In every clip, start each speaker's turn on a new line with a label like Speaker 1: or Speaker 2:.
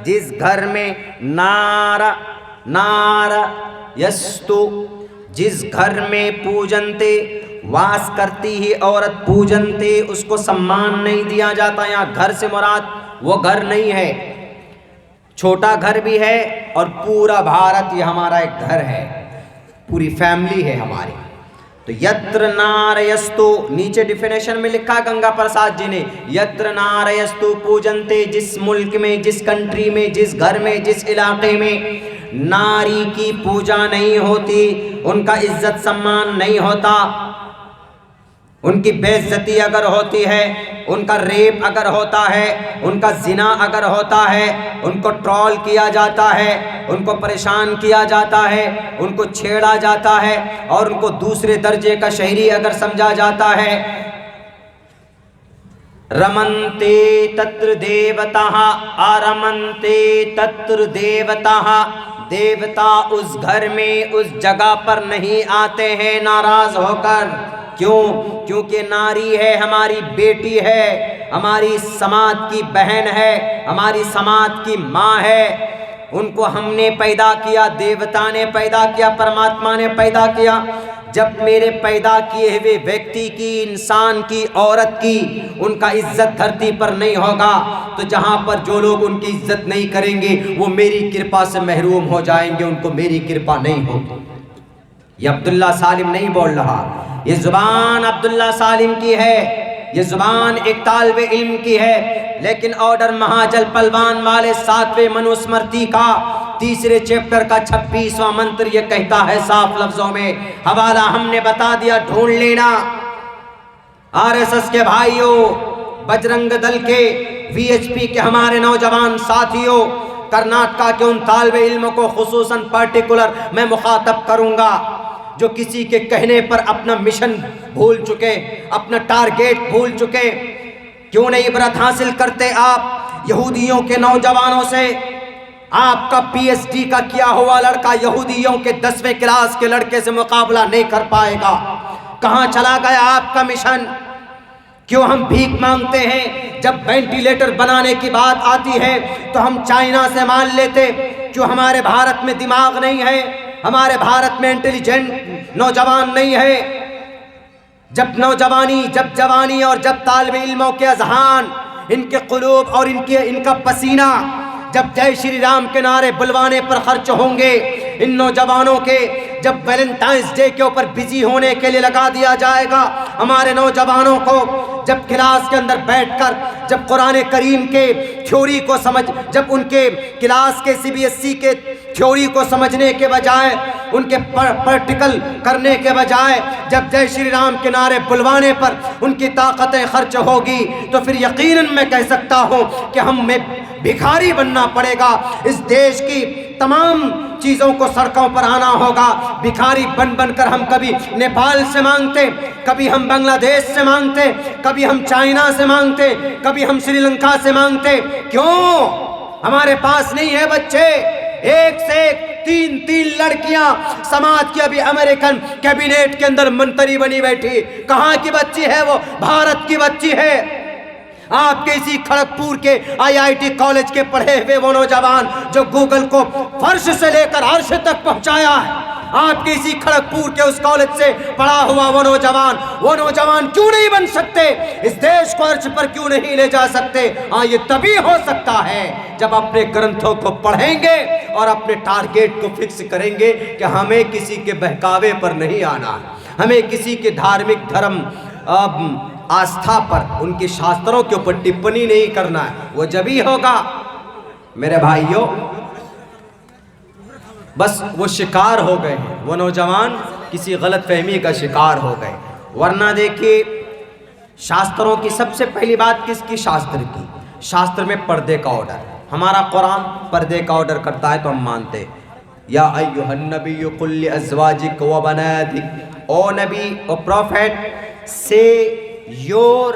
Speaker 1: जिस घर में नार यस्तु, जिस घर में पूजनते वास करती ही औरत, पूजनते उसको सम्मान नहीं दिया जाता। यहाँ घर से मुराद वो घर नहीं है, छोटा घर भी है और पूरा भारत ये हमारा एक घर है, पूरी फैमिली है हमारी। तो यत्र नारयस्तु, नीचे डिफिनेशन में लिखा गंगा प्रसाद जी ने, यत्र नारयस्तु पूजनते, जिस मुल्क में, जिस कंट्री में, जिस घर में, जिस इलाके में नारी की पूजा नहीं होती, उनका इज्जत सम्मान नहीं होता, उनकी बेइज्जती अगर होती है, उनका रेप अगर होता है, उनका जिना अगर होता है, उनको ट्रोल किया जाता है, उनको परेशान किया जाता है, उनको छेड़ा जाता है और उनको दूसरे दर्जे का शहरी अगर समझा जाता है, रमन्ते तत्र देवताः आरमन्ते तत्र देवताः, देवता उस घर में, उस जगह पर नहीं आते हैं नाराज होकर। क्यों? क्योंकि नारी है, हमारी बेटी है, हमारी समाज की बहन है, हमारी समाज की माँ है। उनको हमने पैदा किया, देवता ने पैदा किया, परमात्मा ने पैदा किया। जब मेरे पैदा किए हुए व्यक्ति की, इंसान की, औरत की उनका इज्जत धरती पर नहीं होगा, तो जहाँ पर जो लोग उनकी इज्जत नहीं करेंगे वो मेरी कृपा से महरूम हो जाएंगे, उनको मेरी कृपा नहीं होगी। ये अब्दुल्ला सालिम नहीं बोल रहा, ये जुबान अब्दुल्ला सालिम की है, ये जुबान एक तालिबे इल्म की है। लेकिन ऑर्डर महाजल पलवान वाले 7वें मनुस्मृति का 3रे चैप्टर का 26वां मंत्र ये कहता है साफ लफ्जों में, हवाला हमने बता दिया, ढूंढ लेना। आरएसएस के भाइयों, बजरंग दल के, वीएचपी के हमारे नौजवान साथियों, कर्नाटका के उन तालिबे इल्म को खुसूसन पार्टिकुलर मैं मुखातब करूंगा जो किसी के कहने पर अपना मिशन भूल चुके, अपना टारगेट भूल चुके। क्यों नहीं इबरत हासिल करते आप यहूदियों के नौजवानों से? आपका पीएचडी का किया हुआ लड़का यहूदियों के 10वें क्लास के लड़के से मुकाबला नहीं कर पाएगा। कहां चला गया आपका मिशन? क्यों हम भीख मांगते हैं? जब वेंटिलेटर बनाने की बात आती है तो हम चाइना से मान लेते। क्यों हमारे भारत में दिमाग नहीं है? हमारे भारत में इंटेलिजेंट नौजवान नहीं है? जब नौजवानी, जब जवानी और जब तालिबे इल्मों के अज़हान, इनके कुलूब और इनका पसीना जब जय श्री राम के नारे बुलवाने पर खर्च होंगे, इन नौजवानों के जब वैलेंटाइंस डे के ऊपर बिजी होने के लिए लगा दिया जाएगा, हमारे नौजवानों को जब क्लास के अंदर बैठकर जब कुरान करीम के थ्योरी को समझ, जब उनके क्लास के सीबीएसई के थ्योरी को समझने के बजाय, उनके प्रैक्टिकल करने के बजाय जब जय श्री राम के नारे बुलवाने पर उनकी ताकतें खर्च होगी, तो फिर यकीनन मैं कह सकता हूँ कि हमें भिखारी बनना पड़ेगा। इस देश की तमाम चीज़ों को सड़कों पर आना होगा। भिखारी बन बनकर हम कभी नेपाल से मांगते, कभी हम बांग्लादेश से मांगते, कभी हम चाइना से मांगते, कभी हम श्रीलंका से मांगते। क्यों? हमारे पास नहीं है बच्चे। एक से एक 3 लड़कियां समाज की अभी अमेरिकन कैबिनेट के अंदर मंत्री बनी बैठी। कहां की बच्ची है वो? भारत की बच्ची है। आपके इसी खड़गपुर के आईआईटी कॉलेज के पढ़े हुए वो नौजवान जो गूगल को फर्श से लेकर अर्श तक पहुंचाया है, आपके इसी खड़गपुर के उस कॉलेज से पढ़ा हुआ वो नौजवान क्यों नहीं बन सकते? इस देश को अर्श पर क्यों नहीं ले जा सकते? हाँ, ये तभी हो सकता है जब अपने ग्रंथों को पढ़ेंगे और अपने टारगेट को फिक्स करेंगे कि हमें किसी के बहकावे पर नहीं आना, हमें किसी के धार्मिक धर्म आस्था पर, उनके शास्त्रों के ऊपर टिप्पणी नहीं करना है। वो जब ही होगा मेरे भाइयों, बस वो शिकार हो गए हैं, वो नौजवान किसी गलत फहमी का शिकार हो गए। वरना देखिए, शास्त्रों की सबसे पहली बात किसकी? शास्त्र की। शास्त्र में पर्दे का ऑर्डर, हमारा कुरान पर्दे का ऑर्डर करता है तो हम मानते हैं। या अय्युहन नबिय्यु कुल li अज़वाजिक व बनातिक, ओ नबी, O prophet, say your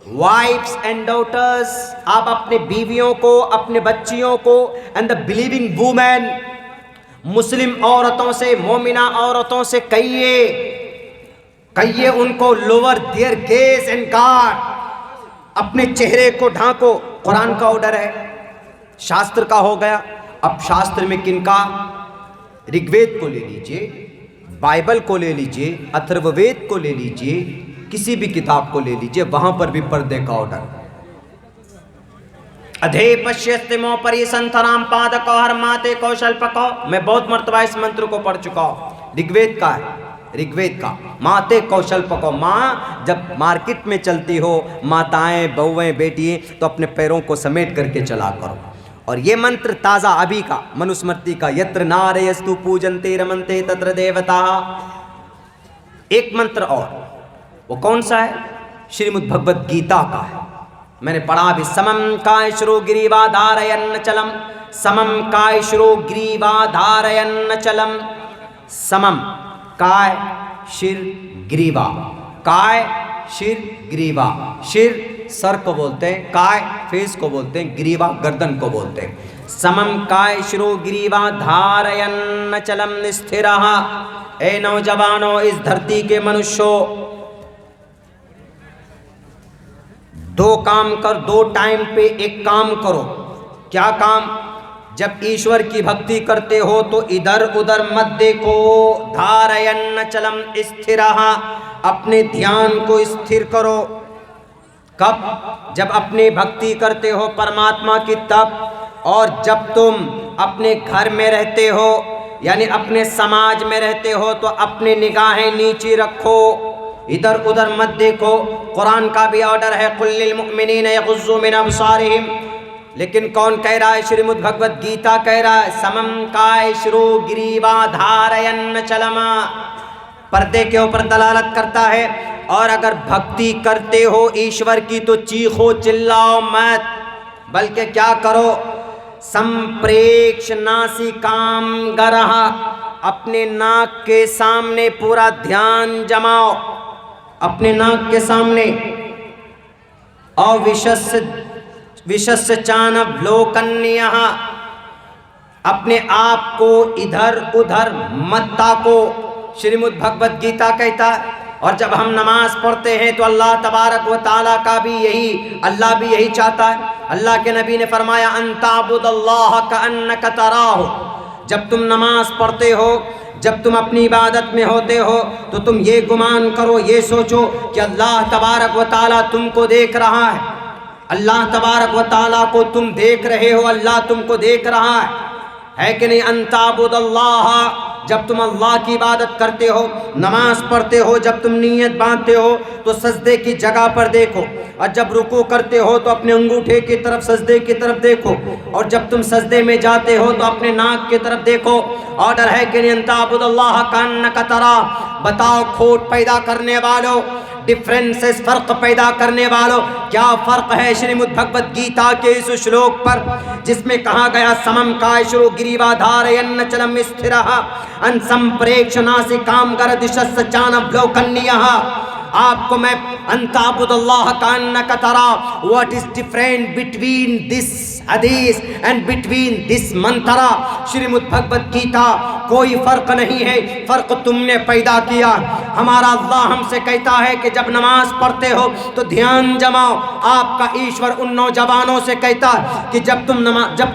Speaker 1: wives and daughters, आप अपने बीवियों को, अपने बच्चियों को, and the believing women, Muslim औरतों से, मोमिना औरतों से कहिए उनको lower their gaze and guard, अपने चेहरे को ढांको। कुरान का ऑर्डर है। शास्त्र का हो गया। अब शास्त्र में किनका? ऋग्वेद को ले लीजिए, बाइबल को ले लीजिए, अथर्ववेद को ले लीजिए, किसी भी किताब को ले लीजिए, वहां पर भी पर्दे का ऑर्डर। अधे पश्यस्तिमो परिसंतराम पादको हरमाते कौशल्पको। मैं बहुत मर्तबा इस मंत्र को पढ़ चुका हूं। ऋग्वेद का है, ऋग्वेद का। माते कौशल्पको, माँ जब मार्केट में चलती हो, माताएं, बहुएं, बेटियां, तो अपने पैरों को समेट करके चला करो। और ये मंत्र ताज़ा अभी का मनुस्मृति का, यत्र नारयस्तु पूजन्ते रमन्ते तत्र देवता। एक मंत्र और, वो कौन सा है? श्रीमद् भगवद गीता का है। मैंने पढ़ा भी, समम कायश्रो ग्रीवाधारयन्न चलम, समम कायश्रो ग्रीवाधारयन्न चलम। समम, काय शिर ग्रीवा, काय शिर ग्रीवा। शिर सर को बोलते हैं, काय फेस को बोलते हैं, ग्रीवा गर्दन को बोलते हैं। समम काय शिरो ग्रीवा धारयन्न चलम स्थिरः। ए नौजवानों, इस धरती के मनुष्यों, दो काम कर, दो टाइम पे एक काम करो। क्या काम? जब ईश्वर की भक्ति करते हो तो इधर उधर मत देखो। धारयन्न चलम स्थिरः, अपने ध्यान को स्थिर करो। कब? जब अपनी भक्ति करते हो परमात्मा की, तब। और जब तुम अपने घर में रहते हो, यानी अपने समाज में रहते हो, तो अपनी निगाहें नीचे रखो, इधर उधर मत देखो। कुरान का भी ऑर्डर है, कुल्लिल मुमिनीन यग़ुज़्ज़ू मिन अब्सारिहिम। लेकिन कौन कह रहा है? श्रीमद् भगवद गीता कह रहा है, समम कायश्रो ग्रीवा धारयन्न चलमा। पर्दे के ऊपर दलालत करता है। और अगर भक्ति करते हो ईश्वर की तो चीखो चिल्लाओ मत, बल्कि क्या करो? संप्रेक्ष नासिकाम गरह, अपने नाक के सामने पूरा ध्यान जमाओ, अपने नाक के सामने। अविशस्य चानवलोकन्यः, अपने आप को इधर उधर मत ताको, श्रीमद् भगवद गीता कहता है। और जब हम नमाज पढ़ते हैं तो अल्लाह तबारक व ताला का भी यही, अल्लाह भी यही चाहता है। अल्लाह के नबी ने फरमाया, अंताबुदल्लाह कअन्नक तराहु। जब तुम नमाज पढ़ते हो, जब तुम अपनी इबादत में होते हो, तो तुम ये गुमान करो, ये सोचो कि अल्लाह तबारक व ताला तुमको देख रहा है। अल्लाह तबारक व ताला को तुम देख रहे हो, अल्लाह तुमको देख रहा है कि नहीं? अंताबुदल्लाह, जब तुम अल्लाह की इबादत करते हो, नमाज पढ़ते हो, जब तुम नीयत बांधते हो तो सजदे की जगह पर देखो। और जब रुकू करते हो तो अपने अंगूठे की तरफ, सजदे की तरफ देखो। और जब तुम सजदे में जाते हो तो अपने नाक की तरफ देखो। ऑर्डर है कि अंताबुदल्लाह कअन्नक तरा। बताओ खोट पैदा करने वालों, डिफरेंसेस, फर्क पैदा करने वालों, क्या फर्क है श्रीमद् भगवद गीता के इस श्लोक पर जिसमें कहा गया, समम कायश्रो ग्रीवा धारयन्न चलम स्थिरः अन संप्रेक्ष नासिकाम गरदिशस्य चानवलोकन्यः। आपको मैं अंताबुदल्लाह कअन्नक तरा, what is different between this हदीस एंड बिटवीन दिस मंत्रा, श्रीमद् भगवद गीता। कोई फर्क नहीं है, फर्क तुमने पैदा किया। हमारा अल्लाह हमसे कहता है कि जब नमाज पढ़ते हो तो ध्यान जमाओ। आपका ईश्वर उन नौजवानों से कहता है कि जब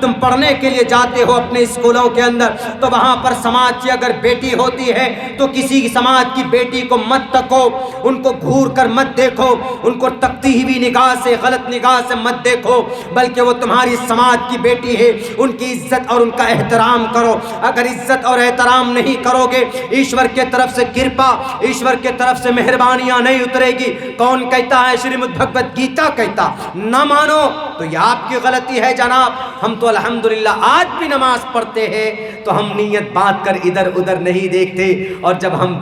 Speaker 1: तुम पढ़ने के लिए जाते हो अपने स्कूलों के अंदर, तो वहाँ पर समाज की अगर बेटी होती है तो किसी समाज की बेटी को मत तको, उनको घूर कर मत देखो, उनको तकती हुई निगाह से, गलत निगाह से मत देखो, बल्कि वो तुम्हारी समाज की बेटी है। उनकी इज्जत और उनका एहतराम करो। अगर इज्जत और एहतराम नहीं करोगे, ईश्वर के तरफ से कृपा, ईश्वर के तरफ से मेहरबानियां नहीं उतरेगी। कौन कहता है? श्रीमद् भगवद गीता कहता। ना मानो तो यह आपकी गलती है जनाब। हम तो अल्हम्दुलिल्लाह आज भी नमाज पढ़ते हैं तो हम नीयत बांध कर इधर उधर नहीं देखते। और जब हम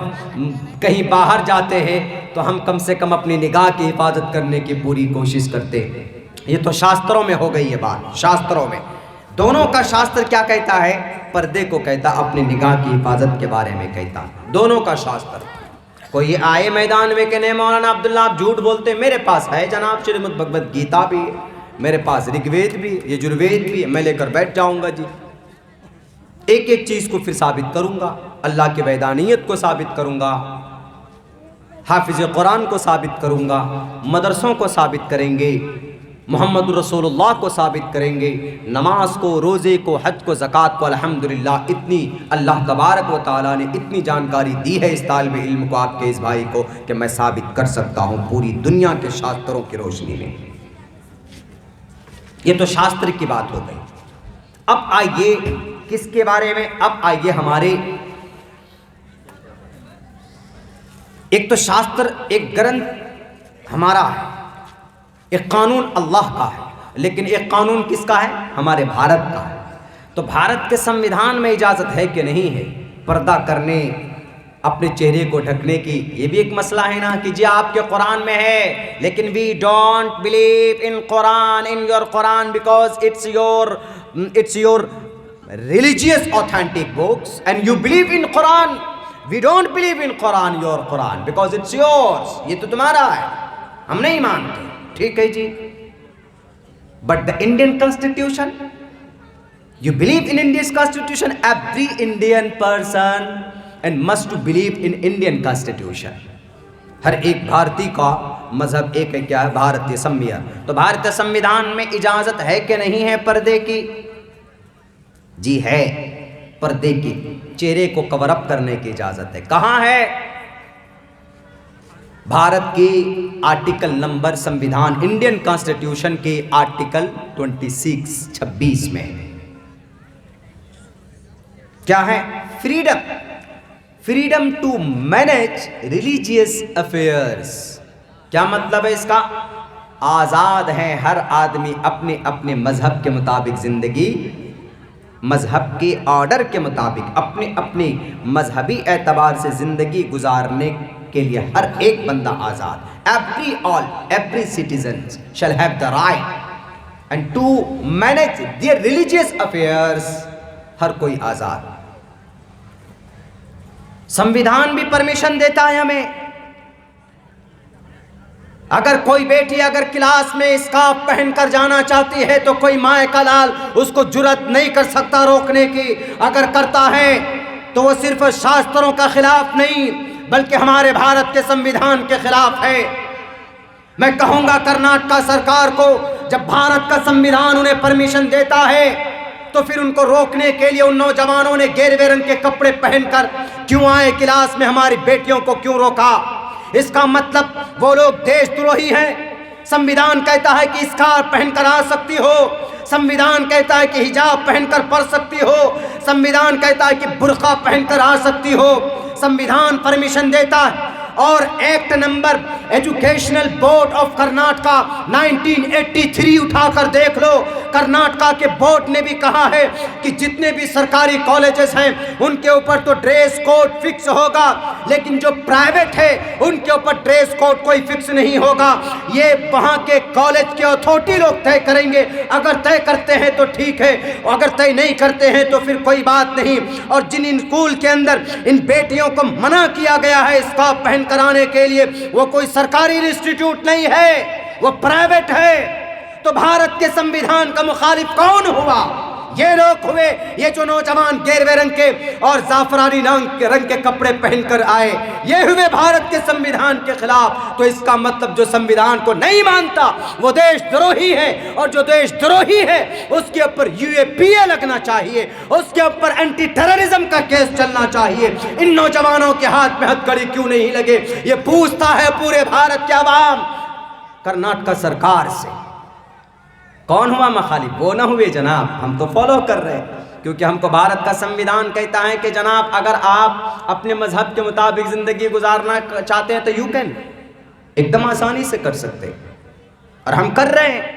Speaker 1: कहीं बाहर जाते हैं तो हम कम से कम अपनी निगाह की हिफाजत करने की पूरी कोशिश करते हैं। ये तो शास्त्रों में हो गई ये बात, शास्त्रों में। दोनों का शास्त्र क्या कहता है? पर्दे को कहता, अपनी निगाह की हिफाजत के बारे में कहता। दोनों का शास्त्र। कोई आए मैदान में कि नहीं मौलाना अब्दुल्ला आप झूठ बोलते, मेरे पास है जनाब श्रीमद् भगवद गीता भी है, मेरे पास ऋग्वेद भी है, यजुर्वेद भी है, मैं लेकर बैठ जाऊंगा जी। एक एक चीज को फिर साबित करूंगा, अल्लाह की वैदानियत को साबित करूंगा, हाफिज कुरान को साबित करूंगा, मदरसों को साबित करेंगे, मोहम्मद रसूलुल्लाह को साबित करेंगे, नमाज को, रोज़े को, हज को, ज़कात को, अल्हम्दुलिल्लाह इतनी अल्लाह तबारक व तआला ने इतनी जानकारी दी है इस तालिब इल्म को, आपके इस भाई को, कि मैं साबित कर सकता हूँ पूरी दुनिया के शास्त्रों की रोशनी में। ये तो शास्त्र की बात हो गई। अब आइए किसके बारे में, अब आइए हमारे, एक तो शास्त्र, एक ग्रंथ हमारा है, एक कानून अल्लाह का है, लेकिन एक कानून किसका है? हमारे भारत का है। तो भारत के संविधान में इजाज़त है कि नहीं है पर्दा करने, अपने चेहरे को ढकने की? ये भी एक मसला है ना कि जी आपके कुरान में है, लेकिन we don't believe in Quran, in your Quran, because it's your religious authentic books and you believe in Quran. We don't believe in Quran, your Quran, because it's yours, ये तो तुम्हारा है, हम नहीं मानते। ठीक है जी, but the Indian constitution, you believe in Indian constitution, every Indian person and must to believe in Indian constitution. हर एक भारतीय का मजहब एक है, क्या है? भारतीय संविधान। तो भारतीय संविधान में इजाजत है कि नहीं है पर्दे की? जी है, पर्दे की, चेहरे को कवर अप करने की इजाजत है। कहाँ है? भारत की आर्टिकल नंबर, संविधान इंडियन कॉन्स्टिट्यूशन के आर्टिकल 26 में क्या है? Freedom, freedom to manage religious affairs. क्या मतलब है इसका? आज़ाद है हर आदमी अपने अपने मजहब के मुताबिक ज़िंदगी, मजहब के ऑर्डर के मुताबिक अपने अपने मजहबी एतबार से ज़िंदगी गुजारने के लिए हर एक बंदा आज़ाद। Every citizen shall have the right and to manage their religious affairs. हर कोई आज़ाद। संविधान भी परमिशन देता है हमें। अगर कोई बेटी अगर क्लास में स्कार्फ पहनकर जाना चाहती है तो कोई माए का लाल उसको जुर्रत नहीं कर सकता रोकने की। अगर करता है तो वो सिर्फ शास्त्रों का खिलाफ नहीं बल्कि हमारे भारत के संविधान के खिलाफ है। मैं कहूँगा कर्नाटक सरकार को, जब भारत का संविधान उन्हें परमिशन देता है तो फिर उनको रोकने के लिए उन नौजवानों ने गेरुए रंग के कपड़े पहनकर क्यों आए क्लास में, हमारी बेटियों को क्यों रोका? इसका मतलब वो लोग देशद्रोही हैं। संविधान कहता है कि स्कार्फ पहनकर आ सकती हो, संविधान कहता है कि हिजाब पहनकर पढ़ सकती हो, संविधान कहता है कि बुर्का पहनकर आ सकती हो। संविधान परमिशन देता है। और act number educational board of Karnataka 1983 उठाकर देख लो। कर्नाटका के बोर्ड ने भी कहा है कि जितने भी सरकारी कॉलेजेस हैं उनके ऊपर तो ड्रेस कोड फिक्स होगा, लेकिन जो प्राइवेट है उनके ऊपर ड्रेस कोड कोई फिक्स नहीं होगा। ये वहाँ के कॉलेज के अथॉरिटी लोग तय करेंगे। अगर तय करते हैं तो ठीक है, अगर तय नहीं करते हैं तो फिर कोई बात नहीं। और जिन स्कूल के अंदर इन बेटियों को मना किया गया है स्कार्फ पहन कराने के लिए, वो कोई सरकारी इंस्टीट्यूट नहीं है, वो प्राइवेट है। तो भारत के संविधान का मुखालिफ कौन हुआ? ये लोग हुए, ये जो नौजवान गेरुए रंग के और जाफरानी रंग के कपड़े पहनकर आए, ये हुए भारत के संविधान के खिलाफ। तो इसका मतलब जो संविधान को नहीं मानता वो देशद्रोही है, और जो देशद्रोही है उसके ऊपर UAPA लगना चाहिए, उसके ऊपर एंटी टेररिज्म का केस चलना चाहिए। इन नौजवानों के हाथ में हथकड़ी क्यों नहीं लगे, ये पूछता है पूरे भारत के अवाम। कर्नाटक सरकार से कौन हुआ मुखालिफ? वो ना हुए जनाब, हम तो फॉलो कर रहे हैं, क्योंकि हमको भारत का संविधान कहता है कि जनाब अगर आप अपने मजहब के मुताबिक ज़िंदगी गुजारना चाहते हैं तो यू कैन, एकदम आसानी से कर सकते हैं, और हम कर रहे हैं।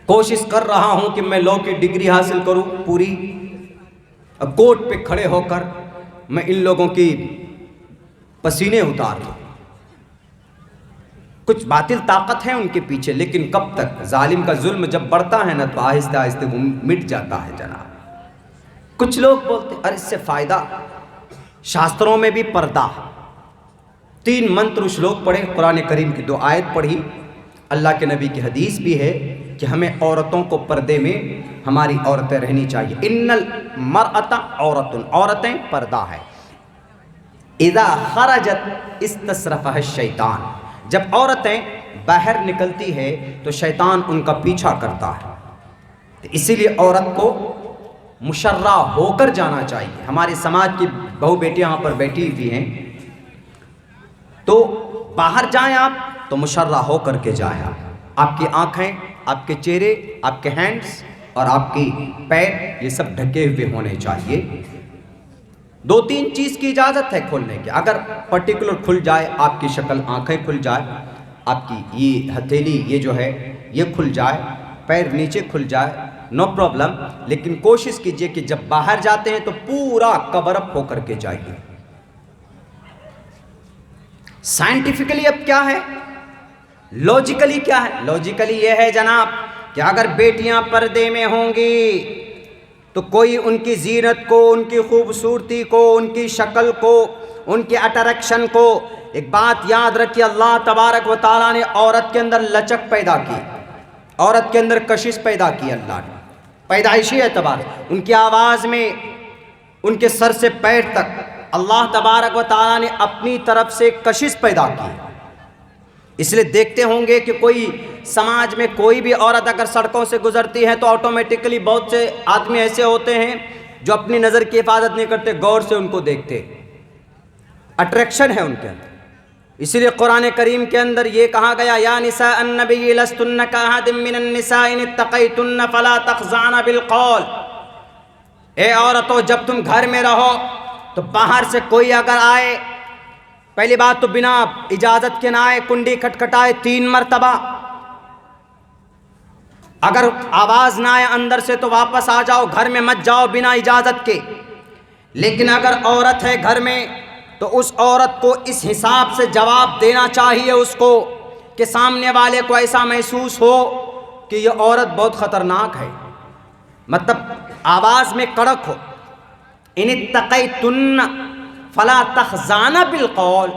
Speaker 1: कोशिश कर रहा हूं कि मैं लॉ की डिग्री हासिल करूं पूरी, अब कोर्ट पे खड़े होकर मैं इन लोगों की पसीने उतार दूं। कुछ बातिल ताकत है उनके पीछे, लेकिन कब तक? जालिम का जुल्म जब बढ़ता है ना तो आहिस्ते आहिस्ते वो मिट जाता है जनाब। कुछ लोग बोलते अरे इससे फायदा, शास्त्रों में भी पर्दा, 3 मंत्र श्लोक पढ़े, कुरान करीम की 2 आयत पढ़ी, अल्लाह के नबी की हदीस भी है कि हमें औरतों को पर्दे में हमारी औरतें रहनी चाहिए। इन्नल मरअता औरतुन, औरतें पर्दा है। इज़ा खरजत इस्तसरफ़ह शैतान, जब औरतें बाहर निकलती है तो शैतान उनका पीछा करता है। तो इसीलिए औरत को मुशर्रा होकर जाना चाहिए। हमारे समाज की बहू बेटियां यहाँ पर बैठी हुई हैं, तो बाहर जाएं आप तो मुशर्रा होकर के जाएं आप। आपकी आंखें, आपके चेहरे, आपके हैंड्स और आपकी पैर, ये सब ढके हुए होने चाहिए। 2-3 चीज़ की इजाज़त है खोलने की। अगर पर्टिकुलर खुल जाए, आपकी शक्ल, आंखें खुल जाए, आपकी ये हथेली ये जो है ये खुल जाए, पैर नीचे खुल जाए, नो प्रॉब्लम। लेकिन कोशिश कीजिए कि जब बाहर जाते हैं तो पूरा कवर अप होकर के जाइए। साइंटिफिकली अब क्या है, लॉजिकली क्या है? लॉजिकली ये है जनाब कि अगर बेटियां पर्दे में होंगी तो कोई उनकी जीनत को, उनकी खूबसूरती को, उनकी शक्ल को, उनके अट्रैक्शन को, एक बात याद रखिए, अल्लाह तबारक व तआला ने औरत के अंदर लचक पैदा की, औरत के अंदर कशिश पैदा की। अल्लाह ने पैदाइशी एतबार, उनकी आवाज़ में, उनके सर से पैर तक अल्लाह तबारक व तआला ने अपनी तरफ से कशिश पैदा की। इसलिए देखते होंगे कि कोई समाज में कोई भी औरत अगर सड़कों से गुजरती है तो ऑटोमेटिकली बहुत से आदमी ऐसे होते हैं जो अपनी नज़र की हिफाजत नहीं करते, गौर से उनको देखते, अट्रैक्शन है उनके अंदर। इसीलिए कुरान करीम के अंदर ये कहा गया, या निसा अन्नबी लस्तुन्ना कअहदिम मिनन निसा इन इत्तक़ैतुन्ना फला तख़ज़अन बिल क़ौल। ए औरतों, जब तुम घर में रहो तो बाहर से कोई अगर आए, पहली बात तो बिना इजाज़त के ना आए, कुंडी खटखटाए 3 मरतबा, अगर आवाज़ ना आए अंदर से तो वापस आ जाओ, घर में मत जाओ बिना इजाज़त के। लेकिन अगर औरत है घर में तो उस औरत को इस हिसाब से जवाब देना चाहिए उसको कि सामने वाले को ऐसा महसूस हो कि ये औरत बहुत ख़तरनाक है, मतलब आवाज़ में कड़क हो। इन इत्तक़ैतुन्ना फला तख़ज़अन बिल क़ौल,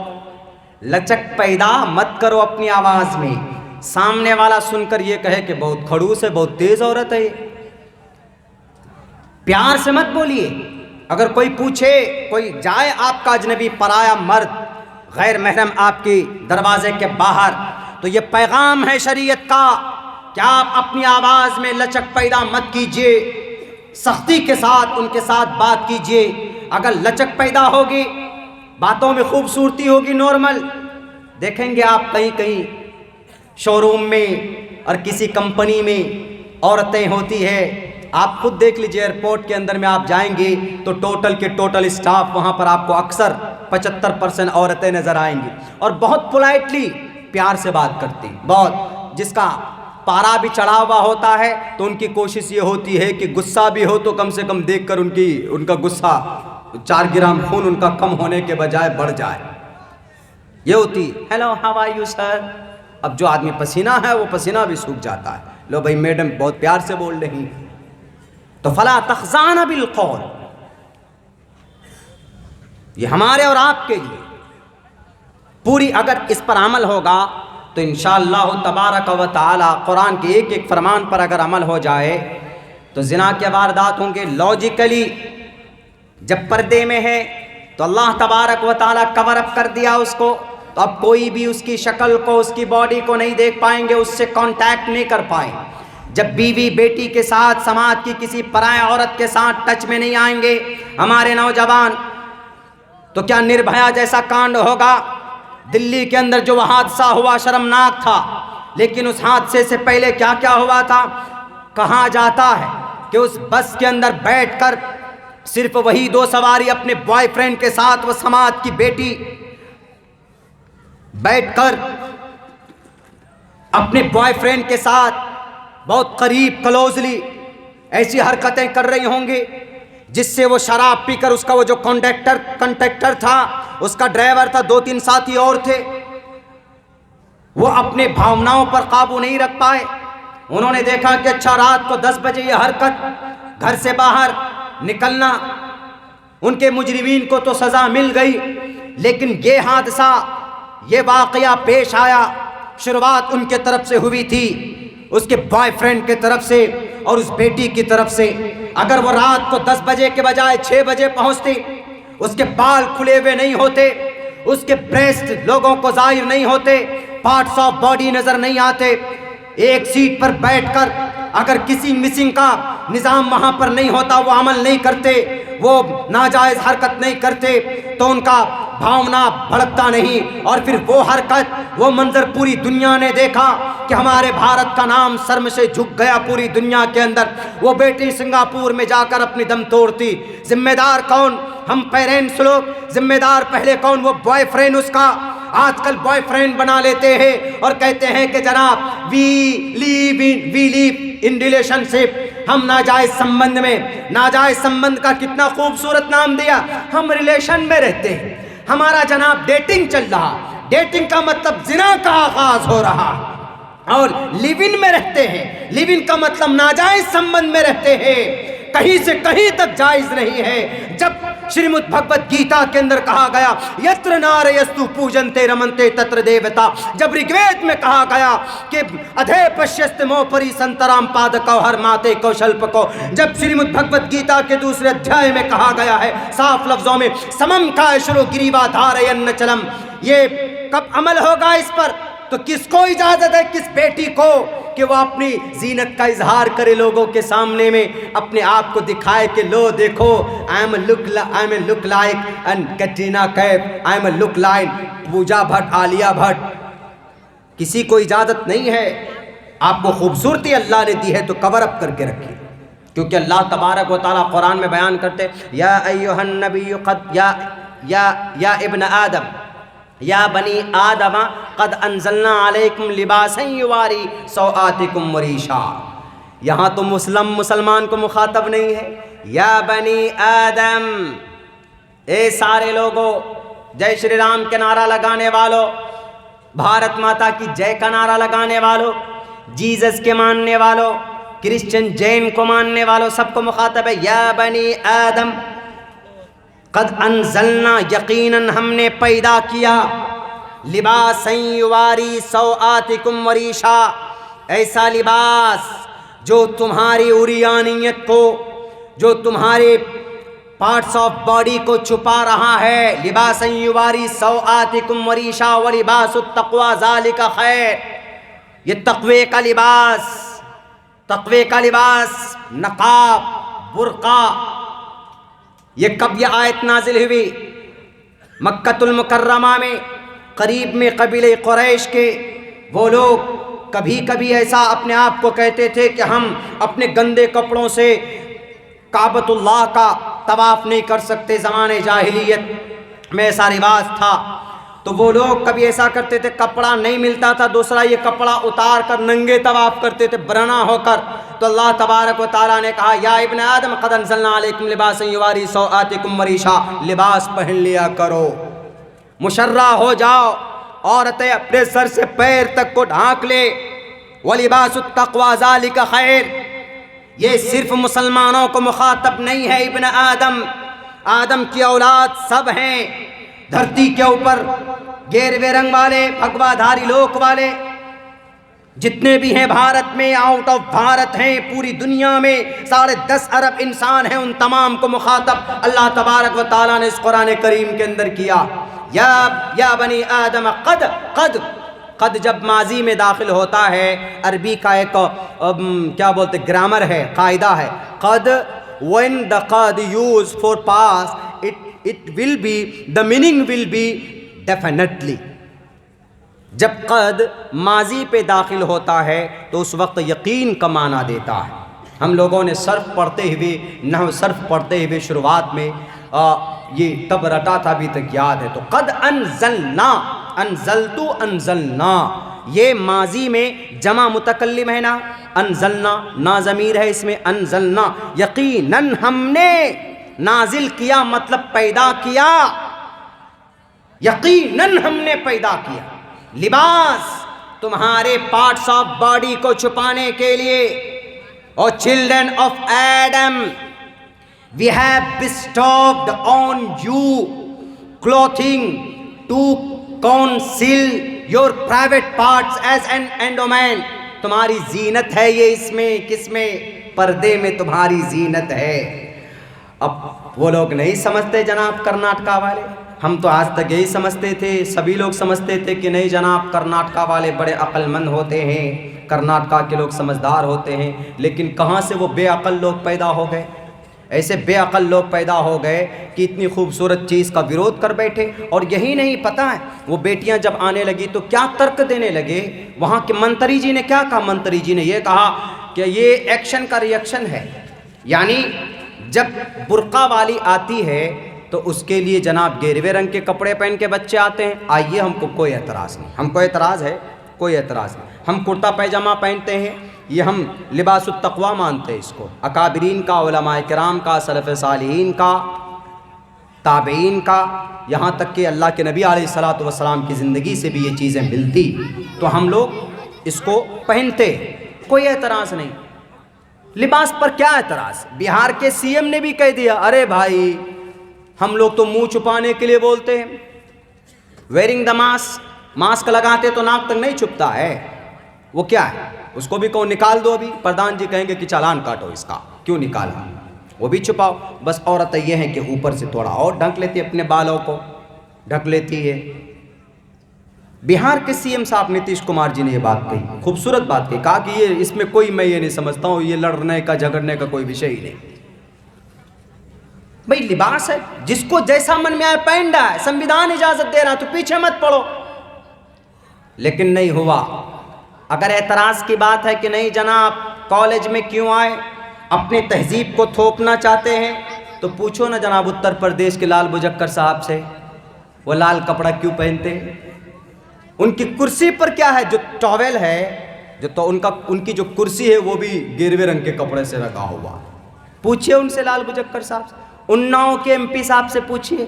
Speaker 1: लचक पैदा मत करो अपनी आवाज़ में, सामने वाला सुनकर ये कहे कि बहुत खड़ूस है, बहुत तेज़ औरत है। प्यार से मत बोलिए। अगर कोई पूछे, कोई जाए आपका अजनबी पराया मर्द गैर महरम आपकी दरवाजे के बाहर, तो ये पैगाम है शरीयत का कि आप अपनी आवाज़ में लचक पैदा मत कीजिए, सख्ती के साथ उनके साथ बात कीजिए। अगर लचक पैदा होगी, बातों में खूबसूरती होगी, नॉर्मल, देखेंगे आप कहीं कहीं शोरूम में और किसी कंपनी में औरतें होती है, आप खुद देख लीजिए, एयरपोर्ट के अंदर में आप जाएंगे तो टोटल के टोटल स्टाफ वहाँ पर आपको अक्सर 75% औरतें नज़र आएंगी और बहुत पोलाइटली प्यार से बात करती, बहुत, जिसका पारा भी चढ़ा हुआ होता है तो उनकी कोशिश ये होती है कि गुस्सा भी हो तो कम से कम देखकर उनका गुस्सा 4 ग्राम खून उनका कम होने के बजाय बढ़ जाए, ये होती। Hello, how are you sir. अब जो आदमी पसीना है वो पसीना भी सूख जाता है, लो भाई मैडम बहुत प्यार से बोल रही। तो फला तख़ज़अन बिल क़ौल, ये हमारे और आपके लिए पूरी, अगर इस पर अमल होगा तो इंशाअल्लाह तबारक व तआला कुरान के एक एक फरमान पर अगर अमल हो जाए तो ज़िना के वारदात होंगे। लॉजिकली जब पर्दे में है तो अल्लाह तबारक व तआला कवर अप कर दिया उसको, तो अब कोई भी उसकी शक्ल को, उसकी बॉडी को नहीं देख पाएंगे, उससे कांटेक्ट नहीं कर पाएंगे। जब बीवी बेटी के साथ, समाज की किसी पराय औरत के साथ टच में नहीं आएंगे हमारे नौजवान, तो क्या निर्भया जैसा कांड होगा। दिल्ली के अंदर जो हादसा हुआ शर्मनाक था, लेकिन उस हादसे से पहले क्या क्या हुआ था। कहा जाता है कि उस बस के अंदर बैठकर सिर्फ वही 2 सवारी अपने बॉयफ्रेंड के साथ, वो समाज की बेटी बैठकर अपने बॉयफ्रेंड के साथ बहुत करीब, क्लोजली ऐसी हरकतें कर रही होंगी जिससे वो शराब पीकर, उसका वो जो कंडक्टर था, उसका ड्राइवर था, 2-3 साथी और थे, वो अपने भावनाओं पर काबू नहीं रख पाए। उन्होंने देखा कि अच्छा, रात को 10 बजे ये हरकत, घर से बाहर निकलना, उनके मुजरिमीन को तो सज़ा मिल गई, लेकिन ये हादसा, ये वाक़या पेश आया, शुरुआत उनके तरफ से हुई थी, उसके बॉयफ्रेंड के तरफ से और उस बेटी की तरफ से। अगर वो रात को 10 बजे के बजाय 6 बजे पहुंचती, उसके बाल खुले हुए नहीं होते, उसके ब्रेस्ट लोगों को जाहिर नहीं होते, पार्ट्स ऑफ बॉडी नजर नहीं आते। एक सीट पर बैठकर अगर किसी मिसिंग का निज़ाम वहाँ पर नहीं होता, वो अमल नहीं करते, वो नाजायज़ हरकत नहीं करते, तो उनका भावना भड़कता नहीं। और फिर वो हरकत, वो मंजर पूरी दुनिया ने देखा कि हमारे भारत का नाम शर्म से झुक गया पूरी दुनिया के अंदर। वो बेटी सिंगापुर में जाकर अपनी दम तोड़ती। जिम्मेदार कौन? हम पेरेंट्स लोग। जिम्मेदार पहले कौन? वो बॉयफ्रेंड उसका। आजकल बॉयफ्रेंड बना लेते हैं और कहते हैं कि जनाब वी लिव इन रिलेशनशिप, हम नाजायज संबंध में। नाजायज संबंध का कितना खूबसूरत नाम दिया। हम रिलेशन में रहते हैं, हमारा जनाब डेटिंग चल रहा। डेटिंग का मतलब जिना का आगाज हो रहा। और लिव इन में रहते हैं, लिव इन का मतलब नाजायज संबंध में रहते हैं। कहीं से कहीं तक जायज नहीं है। जब श्रीमद् भगवत गीता के अंदर कहा गया यत्र नारयस्तु पूजन्ते रमन्ते तत्र देवता, जब ऋग्वेद में कहा गया कि अधे पश्यस्ते मोपरि संतराम पादकौ हर माते कौशल्पको, जब श्रीमद् भगवत गीता के दूसरे अध्याय में कहा गया है साफ लफ्जों में समम कायशरो गिरीवा धारयन्न चलम, ये कब अमल होगा इस पर? तो किसको इजाजत है, किस बेटी को कि वो अपनी जीनत का इजहार करे लोगों के सामने में, अपने आप को दिखाए कि लो देखो I am look like and Katrina Kaif, I am look like Pooja Bhatt, Alia Bhatt. किसी को इजाजत नहीं है। आपको खूबसूरती अल्लाह ने दी है तो कवर अप करके रखिए, क्योंकि अल्लाह तबारक व तआला कुरान में बयान करते या अय्युहन नबिय्यु क़द या इब्न आदम या बनी आदमा क़द अंज़लना अलैकुम लिबासन युवारी सौआतिकुम वरीशा। यहाँ तो मुसलमान को मुखातब नहीं है। या बनी आदम, ए सारे लोगों, जय श्री राम के नारा लगाने वालों, भारत माता की जय का नारा लगाने वालों, जीसस के मानने वालों, क्रिश्चियन जैन को मानने वालों, सबको मुखातब है। या बनी आदम कद अनजलना, यकीनन हमने पैदा किया, लिबासन युवारी सौआतिकुम वरीशा, ऐसा लिबास जो तुम्हारी उरियानियत को, जो तुम्हारे पार्ट्स ऑफ बॉडी को छुपा रहा है। लिबासन युवारी सौआतिकुम वरीशा व लिबासुत तक़वा ज़ालिका खैर, ये तक़वे का लिबास, तक़वे का लिबास, नक़ाब, बुर्का। ये कब यह आयत नाजिल हुई? मक्कतुल मुकर्रमा में करीब में कबीले कुरैश के वो लोग कभी कभी ऐसा अपने आप को कहते थे कि हम अपने गंदे कपड़ों से काबतुल्लाह का तवाफ़ नहीं कर सकते। ज़माने जाहिलियत में ऐसा रिवाज था, तो वो लोग कभी ऐसा करते थे, कपड़ा नहीं मिलता था दूसरा, ये कपड़ा उतार कर नंगे तवाफ़ करते थे बरना होकर। तो अल्लाह तबारक व तआला ने कहा या इब्न आदम क़द अंज़लना अलैकुम लिबासन युवारी सौआतिकुम वरीशा, लिबास पहन लिया करो, मुशर्रा हो जाओ, औरतें अपने सर से पैर तक को ढांक ले। व लिबासुत तक़वा ज़ालिका खैर, ये सिर्फ मुसलमानों को मुखातब नहीं है। इब्न आदम, आदम की औलाद सब हैं धरती के ऊपर, गेरवे रंग वाले, भगवाधारी लोक वाले जितने भी हैं भारत में, आउट ऑफ भारत हैं, पूरी दुनिया में 10.5 अरब इंसान हैं, उन तमाम को मुखातब अल्लाह तबारक व तआला ने इस कुरान करीम के अंदर किया। या बनी आदम कद कद कद जब माजी में दाखिल होता है, अरबी का एक क्या बोलते ग्रामर है, कायदा है, कद, व्हेन द कद use for pass it will be, the meaning will be definitely। जब कद माजी पे दाखिल होता है तो उस वक्त यकीन का माना देता है। हम लोगों ने सर्फ पढ़ते हुए, नहव सर्फ पढ़ते हुए शुरुआत में ये तब रटा था, अभी तक याद है। तो कद अनजलना, अनजलतु अनजलना, ये माजी में जमा मुतकल्लिम है ना, अनजलना ना ज़मीर है इसमें, अनजलना यकीनन हमने नाजिल किया, मतलब पैदा किया, यकीनन हमने पैदा किया। लिबास तुम्हारे पार्ट्स ऑफ बॉडी को छुपाने के लिए। और children of Adam, we have bestowed on you clothing to conceal your private parts as an endowment. तुम्हारी जीनत है ये, इसमें किसमें? पर्दे में तुम्हारी जीनत है। अब वो लोग नहीं समझते जनाब कर्नाटका वाले, हम तो आज तक यही समझते थे, सभी लोग समझते थे कि नहीं जनाब कर्नाटका वाले बड़े अक्लमंद होते हैं, कर्नाटका के लोग समझदार होते हैं। लेकिन कहाँ से वो बेअक्ल लोग पैदा हो गए? ऐसे बेअक्ल लोग पैदा हो गए कि इतनी खूबसूरत चीज़ का विरोध कर बैठे। और यही नहीं पता है, वो बेटियां जब आने लगी तो क्या तर्क देने लगे। वहाँ के मंत्री जी ने क्या कहा? मंत्री जी ने ये कहा कि ये एक्शन का रिएक्शन है, यानी जब बुर्का वाली आती है तो उसके लिए जनाब गेरवे रंग के कपड़े पहन के बच्चे आते हैं। आइए, हमको कोई एतराज़ नहीं, हमको एतराज़ है, कोई एतराज़ नहीं। हम कुर्ता पैजामा पहनते हैं, ये हम लिबासुत तक़वा मानते हैं इसको। अकाबरीन का, उलमाए किराम का, सलफ़ सालिहीन का, ताबईन का, यहाँ तक कि अल्लाह के नबी अलैहिस्सलातु वस्सलाम की ज़िंदगी से भी ये चीज़ें मिलती, तो हम लोग इसको पहनते, कोई एतराज़ नहीं। लिबास पर क्या एतराज़? बिहार के सीएम ने भी कह दिया, अरे भाई हम लोग तो मुंह छुपाने के लिए बोलते हैं, वेयरिंग द मास्क, मास्क लगाते तो नाक तक नहीं छुपता है, वो क्या है? उसको भी कहो निकाल दो। अभी प्रधान जी कहेंगे कि चालान काटो इसका, क्यों निकाला? वो भी छुपाओ। बस औरत ये है कि ऊपर से थोड़ा और ढक लेती है, अपने बालों को ढक लेती है। बिहार के सीएम साहब नीतीश कुमार जी ने ये बात कही, खूबसूरत बात कही, कहा कि ये इसमें कोई, मैं ये नहीं समझता हूँ ये लड़ने का झगड़ने का कोई विषय ही नहीं। भाई लिबास है, जिसको जैसा मन में आए पहन रहा है, संविधान इजाजत दे रहा है, तो पीछे मत पड़ो। लेकिन नहीं हुआ। अगर एतराज़ की बात है कि नहीं जनाब कॉलेज में क्यों आए, अपनी तहजीब को थोपना चाहते हैं, तो पूछो ना जनाब उत्तर प्रदेश के लाल बुजक्कर साहब से, वो लाल कपड़ा क्यों पहनते हैं? उनकी कुर्सी पर क्या है? जो टॉवेल है, जो तो उनकी जो कुर्सी है वो भी गेरवे रंग के कपड़े से रखा हुआ। पूछिए उनसे, लाल बुजक्कर साहब से, उन्नाव के एमपी साहब से पूछिए।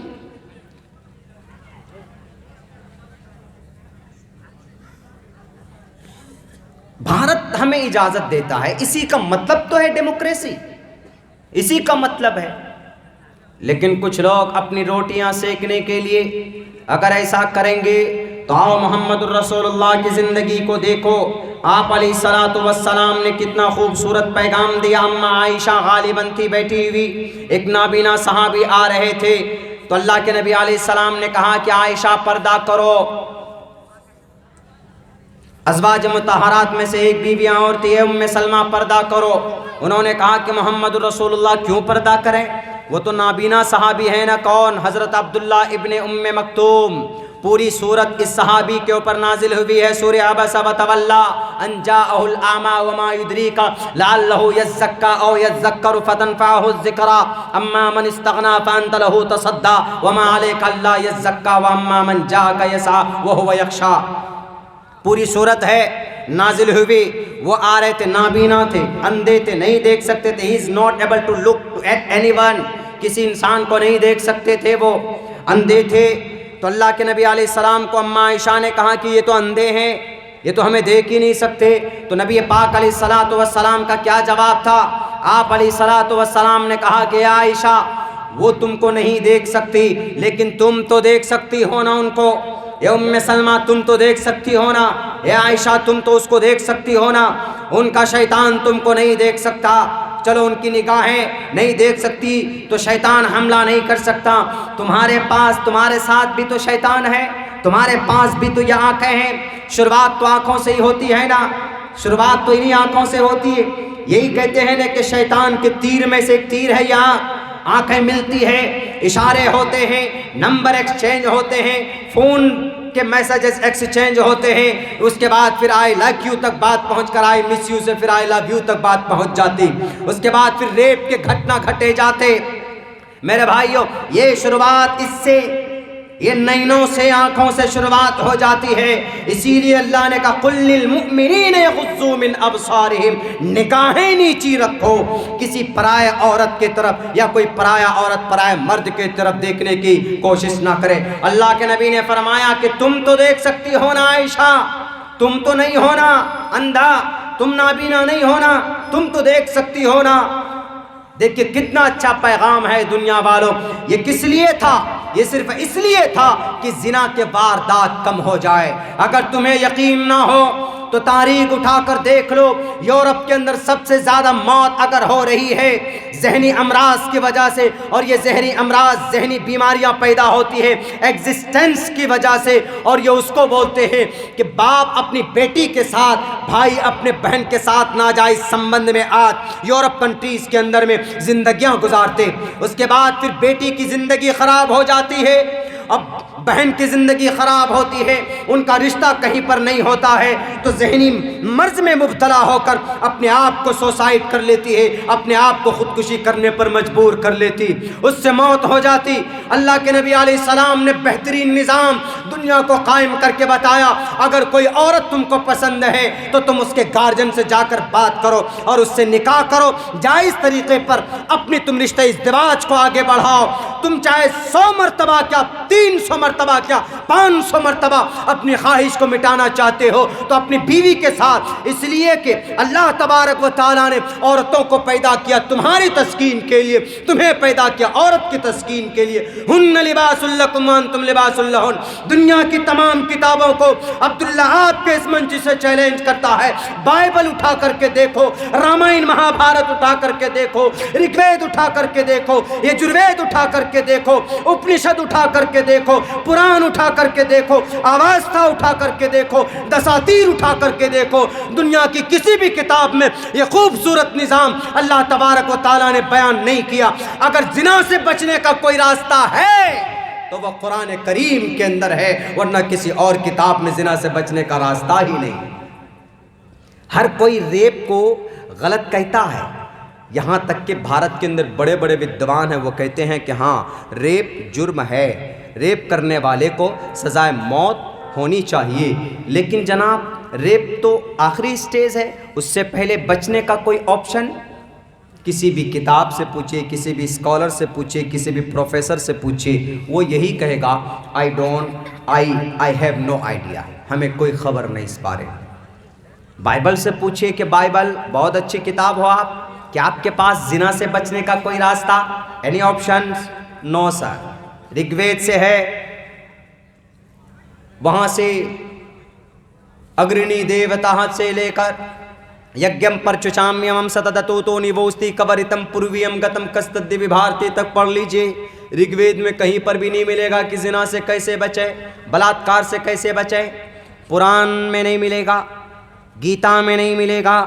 Speaker 1: भारत हमें इजाजत देता है, इसी का मतलब तो है डेमोक्रेसी, इसी का मतलब है। लेकिन कुछ लोग अपनी रोटियां सेकने के लिए अगर ऐसा करेंगे तो आओ मोहम्मद रसूलुल्लाह की ज़िंदगी को देखो। आप अलैहिस्सलातु वस्सलाम ने कितना खूबसूरत पैगाम दिया। अम्मा आयशा गालिबन थी बैठी हुई, एक नाबीना सहाबी आ रहे थे, तो अल्लाह के नबी अलैहिस्सलाम ने कहा कि आयशा पर्दा करो। अज़वाज मुतहरात में से एक बीवियाँ और थी उम्मे सलमा, पर्दा करो। उन्होंने कहा कि मोहम्मद रसूलुल्लाह क्यों पर्दा करें, वो तो नाबीना सहाबी है ना। कौन? हज़रत अब्दुल्ला इब्ने उम्मे मक्तूम। पूरी सूरत इस सहाबी के ऊपर नाजिल हुई है, सूरह अबसा व तवल्ला अन जाअहुल आमा व मा युद्रीका लअल्लहु यज़्ज़क्का औ यज़्ज़क्करु फतनफ़अहु ज़िक्रा अम्मा मन इस्तग़ना फ़अन्त लहु तसद्दा व मा अलैका अल्ला यज़्ज़क्का व अम्मा मन जाअका यसअ व हुव यख़शा। पूरी सूरत है नाजिल हुई। वो आ रहे थे, नाबीना थे, अंधे थे, नहीं देख सकते थे। He is not able to look at anyone, किसी इंसान को नहीं देख सकते थे, वो अंधे थे। तो अल्लाह के नबी अलैहिस्सलाम को अम्मा आयशा ने कहा कि ये तो अंधे हैं, ये तो हमें देख ही नहीं सकते। तो नबी पाक अलैहिस्सलातु वस्सलाम का क्या जवाब था? आप अलैहिस्सलातु वस्सलाम ने कहा कि आयशा वो तुमको नहीं देख सकती, लेकिन तुम तो देख सकती हो ना उनको। ये उम्मे सलमा तुम तो देख सकती हो ना, ये आयशा तुम तो उसको देख सकती हो ना। उनका शैतान तुमको नहीं देख सकता। चलो उनकी निगाहें नहीं देख सकती तो शैतान हमला नहीं कर सकता। तुम्हारे पास, तुम्हारे साथ भी तो शैतान है, तुम्हारे पास भी तो ये आँखें हैं। शुरुआत तो आँखों से ही होती है ना, शुरुआत तो इन्हीं आँखों से होती है। यही कहते हैं ना कि शैतान के तीर में से एक तीर है यहाँ। आँखें मिलती है, इशारे होते हैं, नंबर एक्सचेंज होते हैं, फ़ोन के मैसेजेस एक्सचेंज होते हैं। उसके बाद फिर आई लव यू तक बात पहुँच कर आई मिस यू से फिर आई लव यू तक बात पहुँच जाती। उसके बाद फिर रेप के घटना घटे जाते। मेरे भाइयों, ये शुरुआत इससे, ये नैनों से, आँखों से शुरुआत हो जाती है। इसीलिए अल्लाह ने कहा कुल्लिल मुअ्मिनीना यग़ुज़्ज़ू मिन अबसारिहिम, निगाहें नीची रखो, किसी पराया औरत की तरफ या कोई पराया औरत पराया मर्द की तरफ देखने की कोशिश ना करे। अल्लाह के नबी ने फरमाया कि तुम तो देख सकती हो ना आयशा, तुम तो नहीं हो ना अंधा, तुम नाबीना नहीं हो ना, तुम तो देख सकती हो ना। देखिए कितना अच्छा पैगाम है दुनिया वालों। ये किस लिए था? ये सिर्फ इसलिए था कि जिना के वारदात कम हो जाए। अगर तुम्हें यकीन ना हो तो तारीख उठाकर देख लो, यूरोप के अंदर सबसे ज़्यादा मौत अगर हो रही है जहनी अमराज की वजह से, और ये जहनी अमराज, जहनी बीमारियां पैदा होती है एग्जिस्टेंस की वजह से, और ये उसको बोलते हैं कि बाप अपनी बेटी के साथ, भाई अपने बहन के साथ नाजायज़ संबंध में आज यूरोप कंट्रीज़ के अंदर में ज़िंदगियां गुजारते। उसके बाद फिर बेटी की ज़िंदगी ख़राब हो जाती है, अब बहन की ज़िंदगी ख़राब होती है, उनका रिश्ता कहीं पर नहीं होता है, तो जहनी मर्ज में मुब्तला होकर अपने आप को सुसाइड कर लेती है, अपने आप को ख़ुदकुशी करने पर मजबूर कर लेती, उससे मौत हो जाती। अल्लाह के नबी अलैहिस्सलाम ने बेहतरीन निज़ाम दुनिया को कायम करके बताया, अगर कोई औरत तुमको पसंद है तो तुम उसके गार्जियन से जाकर बात करो और उससे निकाह करो, जायज़ तरीक़े पर अपनी तुम रिश्ते इज़्दिवाज को आगे बढ़ाओ। तुम चाहे 100 मरतबा क्या, 300 मरतबा क्या, 500 मरतबा अपनी ख्वाहिश को मिटाना चाहते हो तो अपनी बीवी के साथ, इसलिए कि अल्लाह तबारक व तआला ने औरतों को पैदा किया तुम्हारी तस्कीन के लिए, तुम्हें पैदा किया औरत की तस्कीन के लिए। हुन्ना लिबासुल लकुम व अंतुम लिबासुल लहुन। दुनिया की तमाम किताबों को अब्दुल्ला आपके इस मंच से चैलेंज करता है, बाइबल उठा करके देखो, रामायण महाभारत उठा करके देखो, ऋग्वेद उठा करके देखो, यजुर्वेद उठा करके देखो, उपनिषद उठा करके देखो, पुराण उठा करके देखो, अवास्था उठा करके देखो, दसातीर उठा करके देखो, दुनिया की किसी भी किताब में ये खूबसूरत निज़ाम अल्लाह तबारक व तआला ने बयान नहीं किया। अगर जिना से बचने का कोई रास्ता है तो वह कुरान करीम के अंदर है, वरना किसी और किताब में जिना से बचने का रास्ता ही नहीं। हर कोई रेप को गलत कहता है, यहाँ तक कि भारत के अंदर बड़े बड़े विद्वान हैं, वो कहते हैं कि हाँ रेप जुर्म है, रेप करने वाले को सज़ाए मौत होनी चाहिए। लेकिन जनाब रेप तो आखिरी स्टेज है, उससे पहले बचने का कोई ऑप्शन, किसी भी किताब से पूछिए, किसी भी स्कॉलर से पूछिए, किसी भी प्रोफेसर से पूछिए, वो यही कहेगा आई हैव नो आइडिया, हमें कोई खबर नहीं इस बारे। बाइबल से पूछिए कि बाइबल बहुत अच्छी किताब हो आप, क्या आपके पास जिना से बचने का कोई रास्ता, any option? No sir. Rigveda से है, वहां से अग्रणी देवता से लेकर यज्ञम परचुचाम्यम सतततो निवोस्ति कवरितम पूर्वीयम गतम कस्तद्दि विभारती तक पढ़ लीजिए। ऋग्वेद में कहीं पर भी नहीं मिलेगा कि जिना से कैसे बचे, बलात्कार से कैसे बचे, पुराण में नहीं मिलेगा, गीता में नहीं मिलेगा,